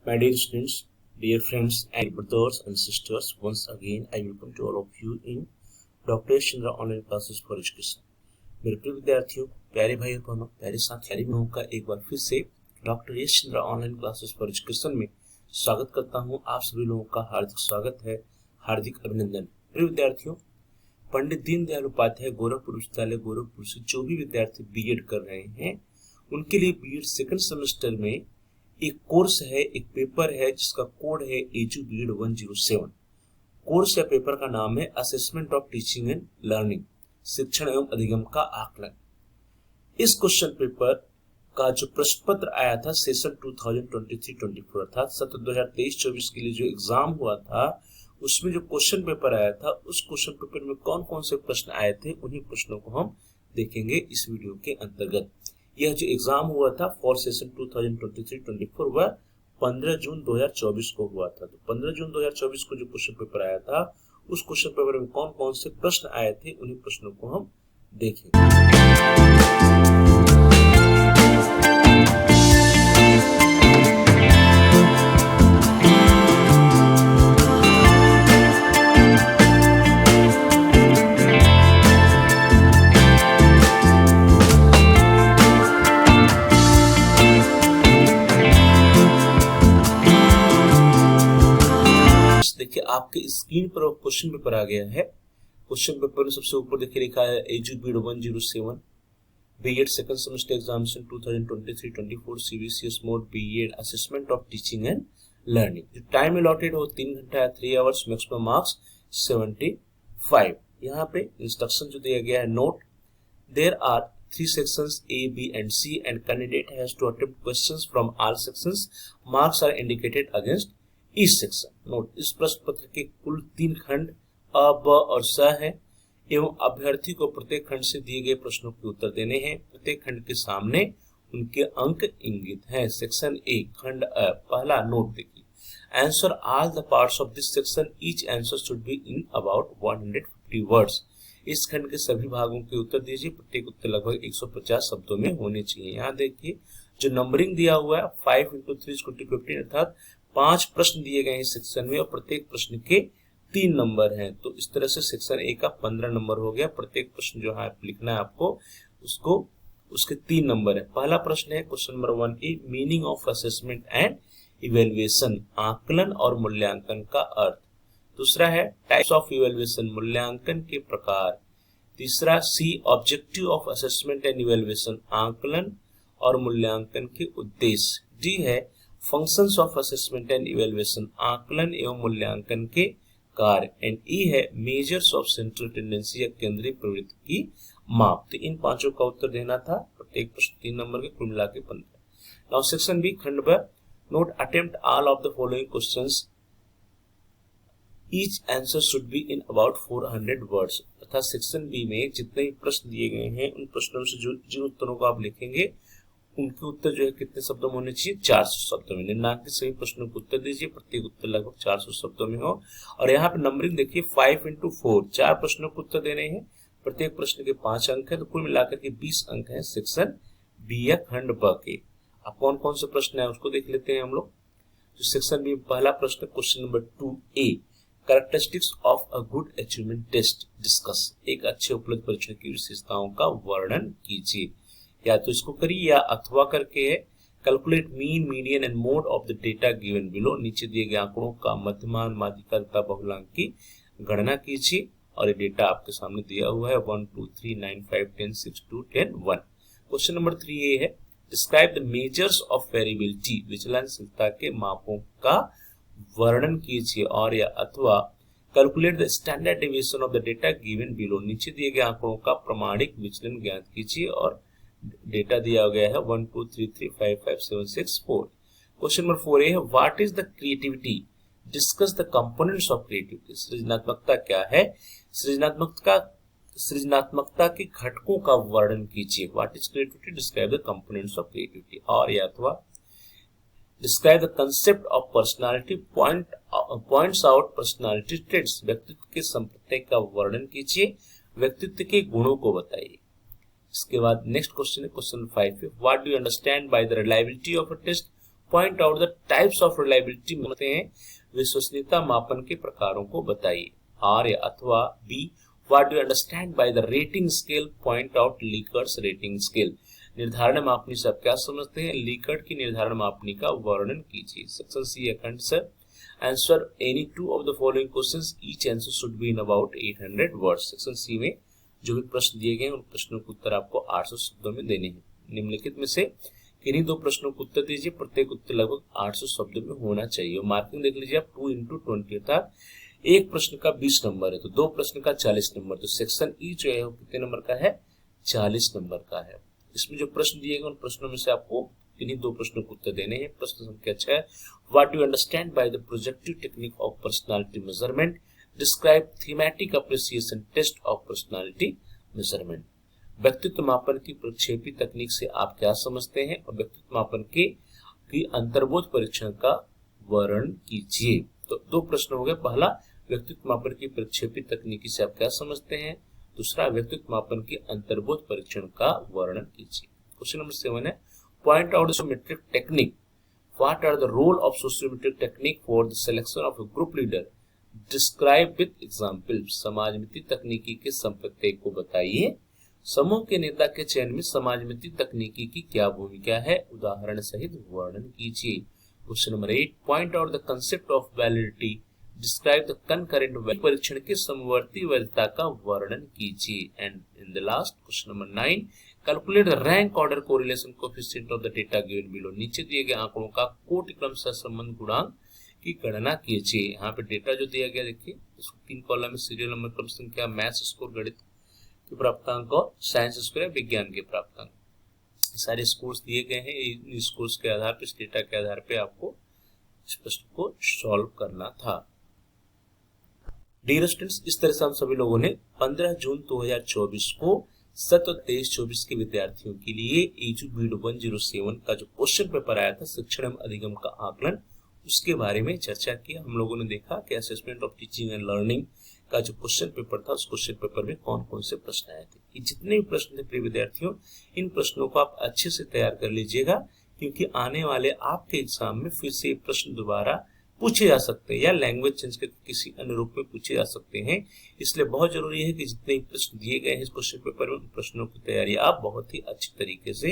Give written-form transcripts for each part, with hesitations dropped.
My dear students, dear friends and brothers and sisters, once again I welcome to all of you in Dr. Yash Chandra online classes for education। मेरे प्रिय विद्यार्थियों, प्यारे भाई और बहनों, प्यारे साथियों का एक बार फिर से doctor Yash Chandra online classes for education में स्वागत करता हूं। आप सभी लोगों का हार्दिक स्वागत है, हार्दिक अभिनंदन। प्रिय विद्यार्थियों, पंडित दीनदयाल उपाध्याय गोरखपुर विश्वविद्यालय गोरखपुर से जो भी विद्यार्थी बीएड कर रहे हैं उनके लिए बीएड सेकंड सेमेस्टर में एक कोर्स है, एक पेपर है जिसका कोड है एजू बीएड 107। कोर्स या पेपर का नाम है assessment of teaching and learning, शिक्षण एवं अधिगम का आकलन। इस क्वेश्चन पेपर का जो प्रश्न पत्र आया था सेशन 2023-24 अर्थात सत्र 2023-24 के लिए जो एग्जाम हुआ था उसमें जो क्वेश्चन पेपर आया था उस क्वेश्चन पेपर में कौन कौन से प्रश्न आए थे उन्हीं प्रश्नों को हम देखेंगे इस वीडियो के अंतर्गत। यह जो एग्जाम हुआ था फॉर सेशन 2023-24 वह 15 जून 2024 को हुआ था। तो 15 जून 2024 को जो क्वेश्चन पेपर आया था उस क्वेश्चन पेपर में कौन कौन से प्रश्न आए थे उन्हीं प्रश्नों को हम देखेंगे। देखिए आपके स्क्रीन पर क्वेश्चन पेपर आ गया है। क्वेश्चन पेपर में सबसे ऊपर देखिए लिखा है edu BEd 107 BEd second semester examination 2023-24 CBCS mode BEd assessment of teaching and learning. जो टाइम अलॉटेड हो 3 घंटा 3 आवर्स, मैक्सिमम मार्क्स 75। यहाँ पे इंस्ट्रक्शन जो दिया गया है, note there are 3 sections A, B and C and candidate has to attempt questions from all sections. Marks are indicated against each section. Note, इस प्रश्न पत्र के कुल 3 खंड अ, ब और स है एवं अभ्यर्थी को प्रत्येक खंड से दिए गए प्रश्नों के उत्तर देने हैं। प्रत्येक खंड के सामने उनके अंक इंगित हैं। सेक्शन ए खंड अ, पहला नोट देखिए, answer all the parts of this section, each answer should be in about 150 words. इस खंड के सभी भागों के उत्तर दीजिए, प्रत्येक उत्तर लगभग 150 शब्दों में होने चाहिए। यहाँ देखिए जो नंबरिंग दिया हुआ है 5 × 3 = 15 अर्थात 5 प्रश्न दिए गए हैं सेक्शन में और प्रत्येक प्रश्न के 3 नंबर हैं। तो इस तरह से सेक्शन ए का 15 नंबर हो गया। प्रत्येक प्रश्न जो है लिखना है आपको उसको उसके 3 नंबर है। पहला प्रश्न है question number 1A, meaning of assessment and evaluation, आकलन और मूल्यांकन का अर्थ। दूसरा है टाइप्स ऑफ इवेल्युएशन, मूल्यांकन के प्रकार। तीसरा C, objective of assessment and evaluation, आकलन और मूल्यांकन के उद्देश्य। डी है functions of assessment and evaluation, आकलन एवं मूल्यांकन के कार्य। एंड ई है मेजर्स ऑफ सेंट्रल टेंडेंसी या केंद्रीय प्रवृत्ति की माप। तो इन पांचों का उत्तर देना था। प्रत्येक प्रश्न 3 नंबर के, कुल मिला के 15। नाउ सेक्शन बी खंड ब, note attempt all of the following questions, each answer should be in about 400 words. अर्थात सेक्शन बी में जितने भी प्रश्न दिए गए हैं उन प्रश्नों से जिन उत्तरों को आप लिखेंगे उनके उत्तर जो है कितने शब्दों में होने चाहिए, 400 शब्दों में। निम्नांकित सभी प्रश्नों को उत्तर दीजिए, प्रत्येक उत्तर लगभग 400 शब्दों में हो। और यहाँ पे नंबरिंग देखिए 5 × 4, 4 प्रश्नों को उत्तर देने हैं। प्रत्येक प्रश्न के 5 अंक है, तो कुल मिलाकर के 20 अंक है सेक्शन बी या खंड ब के। अब कौन कौन से प्रश्न है उसको देख लेते हैं हम लोग। तो सेक्शन बी पहला प्रश्न question number 2A, characteristics of a good achievement test discuss, एक अच्छे उपलब्ध परीक्षण की विशेषताओं का वर्णन कीजिए। या तो इसको करिए या अथवा करके है। Calculate mean, median and mode of the data given below, नीचे दिए गए आंकड़ों का मध्यमान, माध्यिका तथा बहुलांक की गणना कीजिए। और ये डेटा आपके सामने दिया हुआ है 1 2 3 9 5 10 6 2 10 1। क्वेश्चन नंबर 3A है describe the measures of variability, विचलनशीलता के मापों का वर्णन कीजिए। और या अथवा calculate the standard deviation of the data given below, नीचे दिए गए आंकड़ों का प्रमाणिक विचलन ज्ञात कीजिए। और डेटा दिया गया है 1 2 3 3 5 5 7 6 4। क्वेश्चन नंबर 4A है what is the creativity, discuss the components of creativity, सृजनात्मकता क्या है, सृजनात्मकता के घटकों का वर्णन कीजिए। What is creativity, describe the components of creativity. और या अथवा describe the concept of personality, points out personality traits, व्यक्तित्व के संप्रदाय का वर्णन कीजिए, व्यक्तित्व के गुणों को बताइए। इसके बाद नेक्स्ट क्वेश्चन है क्वेश्चन 5 पे, what do you understand by the reliability of a test, point out the types of reliability मापते हैं, विश्वसनीयता मापन के प्रकारों को बताइए। आर या अथवा B, what do you understand by the rating scale, point out Likert's rating scale. निर्धारण मापनी से आप क्या समझते हैं, लीकर्ट की निर्धारण मापनी का वर्णन कीजिए। सेक्शन सी अखंड sir, answer any two of the following questions, each answer should be in about 800 words. Section C में जो भी प्रश्न दिए गए उन प्रश्नों के उत्तर आपको 800 शब्दों में देने हैं। निम्नलिखित में से किन्हीं दो प्रश्नों को उत्तर दीजिए, प्रत्येक उत्तर लगभग 800 शब्दों में होना चाहिए। मार्किंग देख लीजिए आप, 2 into 20 अर्थात एक प्रश्न का 20 नंबर है तो दो प्रश्न का 40 नंबर, तो सेक्शन ई जो है वो कितने नंबर का है, 40 नंबर का है। इसमें जो प्रश्न दिए गए उन प्रश्नों में से आपको किन्हीं दो प्रश्नों को उत्तर देने हैं। प्रश्न संख्या 6, what do you understand by the projective technique of personality measurement, describe thematic appreciation test of personality measurement. व्यक्तित्व मापन की प्रक्षेपी तकनीक से आप क्या समझते हैं और व्यक्तित्व मापन की अंतर्बोध परीक्षण का वर्णन कीजिए। तो दो प्रश्न हो गए, पहला व्यक्तित्व मापन की प्रक्षेपी तकनीकी से आप क्या समझते हैं, दूसरा व्यक्तित्व मापन की अंतर्बोध परीक्षण का वर्णन कीजिए। क्वेश्चन नंबर 7 है, point out sociometric technique, what are the role of sociometric technique for the selection of a group leader, describe with example. समाजमिति तकनीकी के संप्रत्यय को बताइए। समूह के नेता के चयन में समाजमिति तकनीकी की क्या भूमिका है, उदाहरण सहित वर्णन कीजिए। Question number 8, point out the concept of validity, describe the concurrent validity. परीक्षण के समवर्ती वैधता का वर्णन कीजिए। And in the last question number 9, calculate the rank order correlation coefficient of the data given below. नीचे दिए गए आंकड़ों का कोटि क्रम सहसंबंध गुणांक की गणना कीजिए। यहाँ पे डेटा जो दिया गया देखिए, इसको 3 कॉलम में सीरियल नंबर, क्रम संख्या, मैथ्स स्कोर, गणित के प्राप्तांक और साइंस स्कोर या विज्ञान के प्राप्तांक, सारे स्कोर्स दिए गए हैं। इन स्कोर्स के आधार पर, इस डेटा के आधार पे आपको इस प्रश्न को सॉल्व करना था। डियर स्टूडेंट्स, इस तरह से हम सभी लोगों ने 15 जून 2024 को सत्र 23-24 के विद्यार्थियों के लिए एजू बीड 107 का जो क्वेश्चन पेपर आया था, शिक्षण एवं अधिगम का आकलन, उसके बारे में चर्चा की। हम लोगों ने देखा कि assessment of teaching and learning का जो क्वेश्चन पेपर था, उस क्वेश्चन पेपर में कौन कौन से प्रश्न आए थे। ये जितने भी प्रश्न थे प्रिय विद्यार्थियों, इन प्रश्नों को आप अच्छे से तैयार कर लीजिएगा, क्योंकि आने वाले आपके एग्जाम में फिर से प्रश्न दोबारा पूछे जा सकते हैं या लैंग्वेज चेंज के किसी अन्य रूप में पूछे जा सकते हैं। इसलिए बहुत जरूरी है कि जितने प्रश्न दिए गए हैं इस क्वेश्चन पेपर में, उन प्रश्नों की तैयारी आप बहुत ही अच्छी तरीके से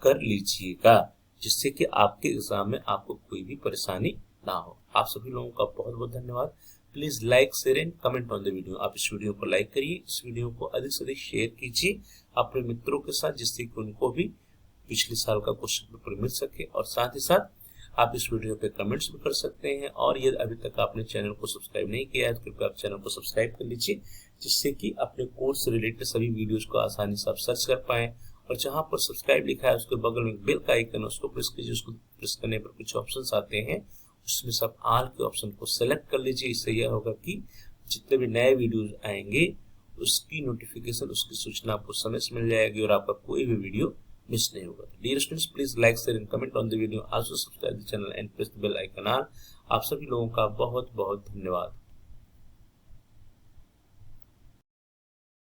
कर लीजिएगा, जिससे कि आपके एग्जाम में आपको कोई भी परेशानी ना हो। आप सभी लोगों का बहुत बहुत धन्यवाद। Please like, share and comment on the video. आप इस वीडियो को लाइक करिए, इस वीडियो को अधिक से अधिक शेयर कीजिए अपने मित्रों के साथ, जिससे कि उनको भी पिछले साल का क्वेश्चन पेपर मिल सके। और साथ ही साथ आप इस वीडियो पे कमेंट्स भी कर सकते हैं। और यदि अभी तक आपने चैनल को सब्सक्राइब नहीं किया है तो कृपया आप चैनल को सब्सक्राइब कर लीजिए, जिससे कि अपने कोर्स से रिलेटेड सभी वीडियोज को आसानी से आप सर्च कर पाएं। और जहां पर सब्सक्राइब लिखा है उसके बगल में बेल का आइकन है, उसको प्रेस कीजिए। उसको प्रेस करने पर कुछ ऑप्शंस आते हैं, उसमें से आप ऑल के ऑप्शन को सेलेक्ट कर लीजिए। इससे यह होगा कि जितने भी नए वीडियोज आएंगे उसकी नोटिफिकेशन, उसकी सूचना आपको समय से मिल जाएगी और आपका कोई भी वीडियो मिस नहीं होगा। Dear students, please like, share and comment on the video, also subscribe the channel and press the bell icon on. आप सभी लोगों का बहुत बहुत धन्यवाद।